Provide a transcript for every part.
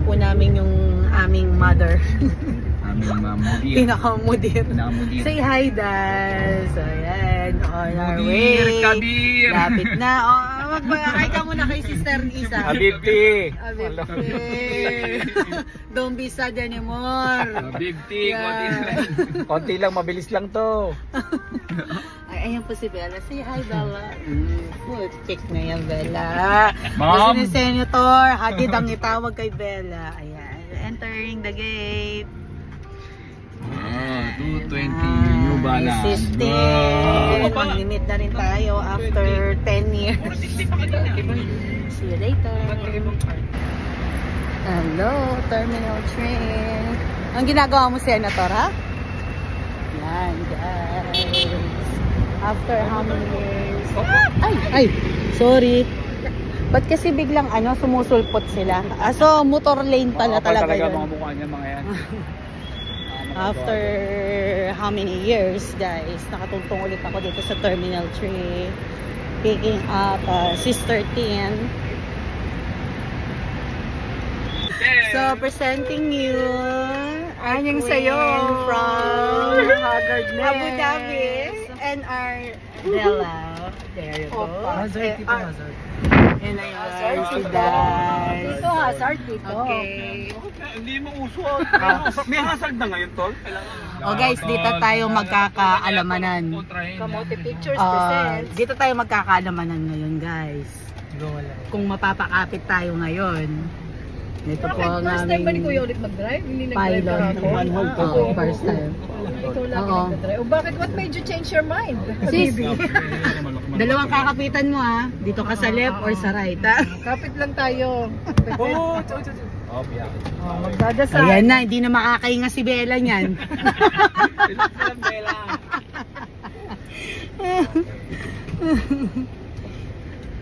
po namin yung aming mother. Aming mudir. Pinakamudir. Say hi, Dad. So, ayan. On our way. Kabir! Lapit na. Magpakay ka muna kay Sister Isa. Habibti! Habibti! Don't be sad anymore. Habibti! Konti lang, mabilis lang to. Ay, ayan po si Bella. Say hi, Bella. Full pick na yan, Bella. Ma'am! Kasi ni Senator, hatid ang itawag kay Bella. Ayan. Entering the gate. 220 New Balance. Assistant. Mag-limit na rin tayo after 10 years. See you later. Hello, terminal train. Ang ginagawa mo, Senator, ha? Yan, guys. After how many years? Ay, sorry. Ba't kasi biglang sumusulpot sila? So, motor lane pala talaga yun. Mga mukha niya, mga yan. After how many years, guys, nakatungtong ulit ako dito sa Terminal 3 picking up Sister Tin. So, presenting you Anyang sayo from Abu Dhabi and our Bella. There you go. Hazard dito, hazard. And ayun, si Dad. Dito, hazard dito. Okay. Hindi mo uso. May hazard na ngayon, tol. Oh guys, dito tayo magkakaalamanan. Kamote Pictures presents. Dito tayo magkakaalamanan ngayon, guys. Kung mapapakapit tayo ngayon. Ito po ang First time ba ni Kuya ulit mag-drive? Hindi nag-drive pilot. ka Oo, first time. Ikaw lang nag-drive. O bakit? What made you change your mind? Sis, dalawang kakapitan mo ha. Dito ka sa left or sa right ha. Kapit lang tayo. Oh, Magdadasal. Ayan na, hindi na makakainga si Bella niyan.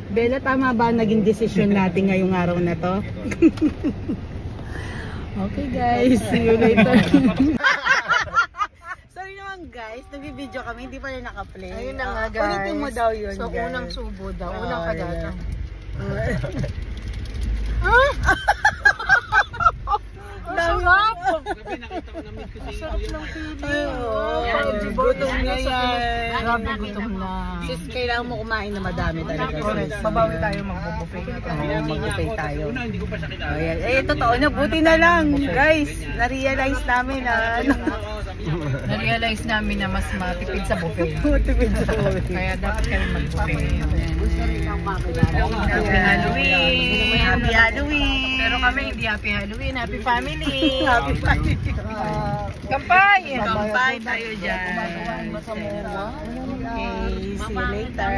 Bella, tama ba ang naging desisyon natin ngayong araw na to? Okay guys, see you later. Sorry naman guys, nag-video kami, hindi pa rin naka-play. Ayun na nga guys. Ulitin mo daw yun, so, guys. unang subo daw. Unang kadata. Sarap! Sarap ng feeling. Gutom na yan. Grabe, gutom na. Sis, kailangan mo kumain na madami talaga. Correct. Babawi tayo mag-buffet. Oo, mag-buffet tayo. Ayan. Eh, totoo na, buti na lang. Guys, na-realize namin na Na-realize namin na mas matipid sa buffet. matipid sa buffet. Kaya dapat kami mag-buffet. Happy Halloween! Happy Halloween! Pero kami hindi happy Halloween, happy family! Happy family! Kampay! Kampay tayo dyan. Okay, see you later.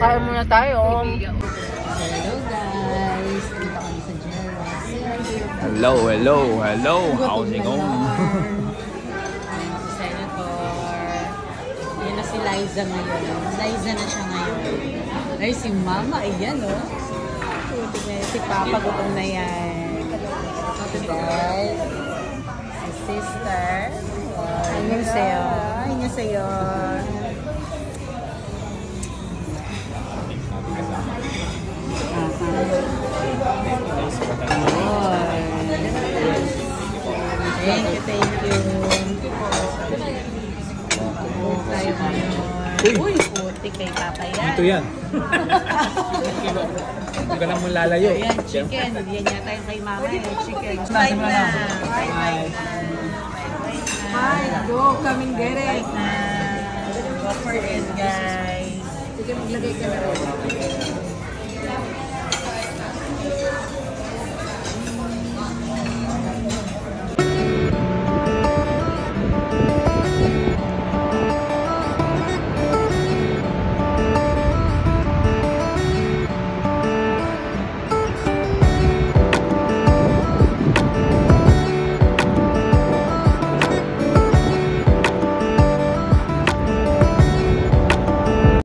Kaya muna tayo. Hello guys, dito kami sa Jerez. Hello. How's it going? Ayan si Senator. Yan na si Liza ngayon. Liza na siya ngayon. Ay, si Mama, ayan o. Si Papa, gutom na yan. Si Dad. Si Sister. Ayun sa'yo. Ayun sa'yo. Thank you. Tayo ngayon. Uy, puti kay Papa yan. Ito yan. Hindi ka lang mo lalayo. Ayan, chicken. Yan yata yung kay Mama eh. Chicken. Bye na. Bye. Hi, go, come and get it. Go for it, guys. Sige, maglagay ka na rin.